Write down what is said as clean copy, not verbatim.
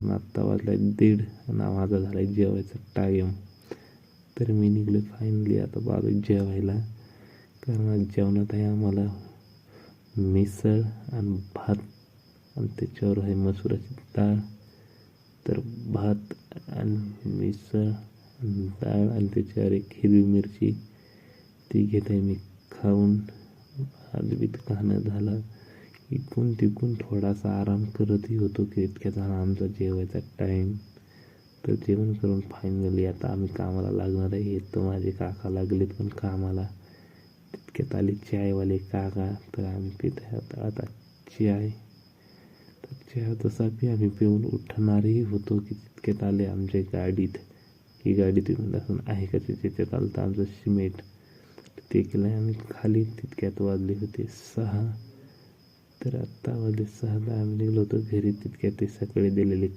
आत्ता वाजलाय 1:30 आणि माझा झालाय जेवायचा टाईम. तर मी निघलो फायनली आता बाबा जेवायला. कारण आज जेवणात आहे आम्हाला मिसळ आणि भात आणि त्याच्यावर आहे मसुराची डाळ. तर भात आणि मिसळ आणि डाळ आणि त्याच्यावर एक हिरवी मिरची ती घेत आहे मी खाऊन. आदबीत खाणं झालं. इकून तिकून थोडासा आराम करतही होतो की इतक्या झाला आमचा जेवायचा टाईम. तर जेवण करून फायनली आता आम्ही कामाला लागणार आहे. तर माझे काका लागलेत पण कामाला. तितक्यात आले चायवाले काका. तर आम्ही पित आहे आता चाय. तर चहा तसा बी आम्ही पिऊन उठणारही होतो की तितक्यात आले आमच्या गाडीत. ही गाडी तुम्ही असून आहे का त्याच्यात आलं तर आमचं सिमेंट ते केलं आम्ही खाली. तितक्यात वाजले होते 6. तर आत्ता वाजले 6 आम्ही निघलो होतो घरी. तितक्यात ते सकाळी दिलेले